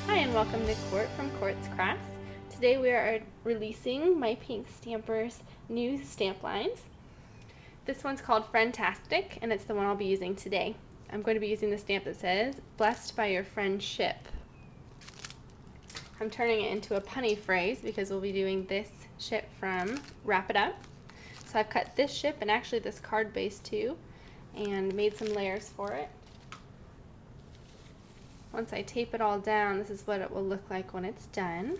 Hi and welcome to Court from Court's Crafts. Today we are releasing my Pink Stampers new stamp lines. This one's called FriendSHIP and it's the one I'll be using today. I'm going to be using the stamp that says, "Blessed by your FriendSHIP." I'm turning it into a punny phrase because we'll be doing this ship from Wrap It Up. So I've cut this ship and actually this card base too and made some layers for it. Once I tape it all down, this is what it will look like when it's done.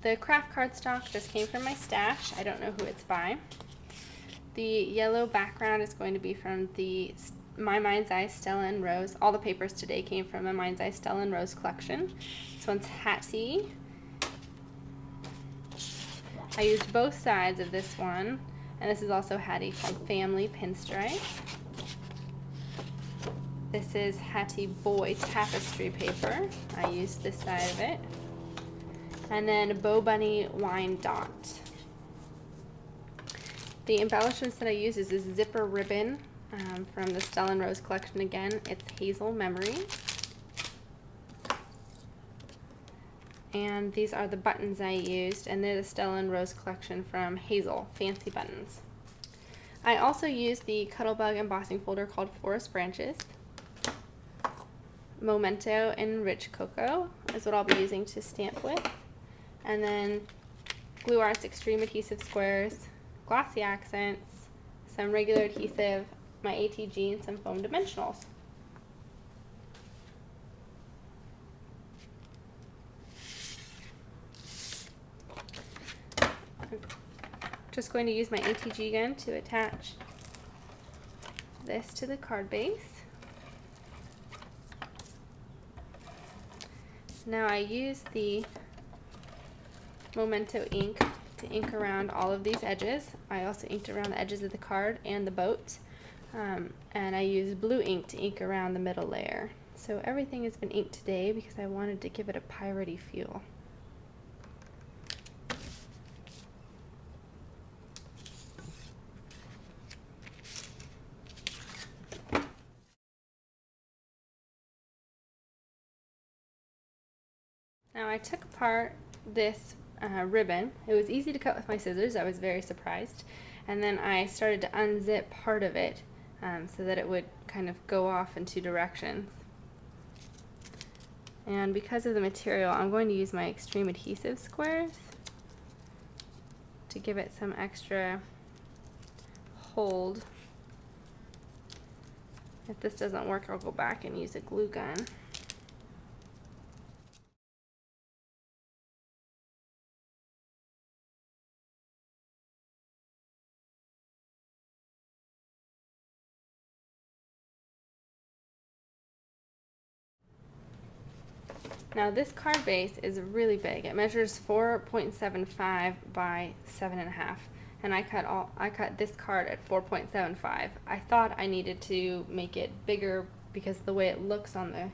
The craft cardstock just came from my stash. I don't know who it's by. The yellow background is going to be from the My Mind's Eye Stella and Rose. All the papers today came from the Mind's Eye Stella and Rose collection. This one's Hattie. I used both sides of this one, and this is also Hattie from Family Pinstripe. This is Hattie Boy tapestry paper. I used this side of it. And then Bow Bunny Wine Dot. The embellishments that I use is this zipper ribbon from the Stella and Rose collection again. It's Hazel Memories. And these are the buttons I used, and they're the Stella and Rose collection from Hazel, Fancy Buttons. I also used the Cuttlebug embossing folder called Forest Branches. Memento and Rich Cocoa is what I'll be using to stamp with. And then Glue Arts Extreme Adhesive Squares, Glossy Accents, some regular adhesive, my ATG, and some foam dimensionals. I'm just going to use my ATG gun to attach this to the card base. Now I use the Memento ink to ink around all of these edges. I also inked around the edges of the card and the boat. And I use blue ink to ink around the middle layer. So everything has been inked today because I wanted to give it a piratey feel. Now I took apart this ribbon. It was easy to cut with my scissors. I was very surprised. And then I started to unzip part of it so that it would kind of go off in two directions. And because of the material, I'm going to use my extreme adhesive squares to give it some extra hold. If this doesn't work, I'll go back and use a glue gun. Now this card base is really big. It measures 4.75 by 7.5, and I cut this card at 4.75. I thought I needed to make it bigger because of the way it looks on the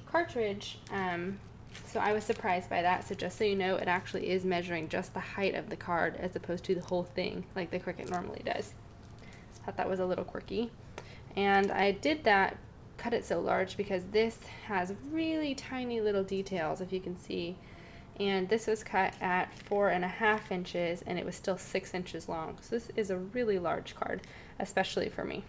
cartridge. So I was surprised by that. So just so you know, it actually is measuring just the height of the card as opposed to the whole thing like the Cricut normally does. Thought that was a little quirky, and I did that. Cut it so large because this has really tiny little details, if you can see, and this was cut at 4.5 inches and it was still 6 inches long. So this is a really large card, especially for me.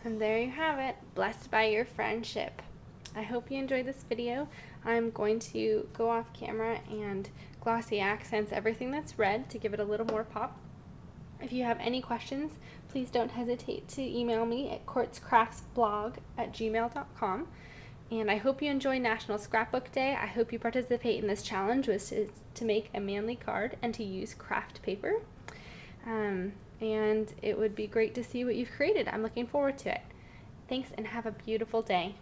And there you have it, blessed by your friendship. I hope you enjoyed this video. I'm going to go off camera and glossy accents everything that's red to give it a little more pop. If you have any questions, please don't hesitate to email me at quartzcraftsblog@gmail.com. And I hope you enjoy National Scrapbook Day. I hope you participate in this challenge, which is to make a manly card and to use craft paper. And it would be great to see what you've created. I'm looking forward to it. Thanks and have a beautiful day.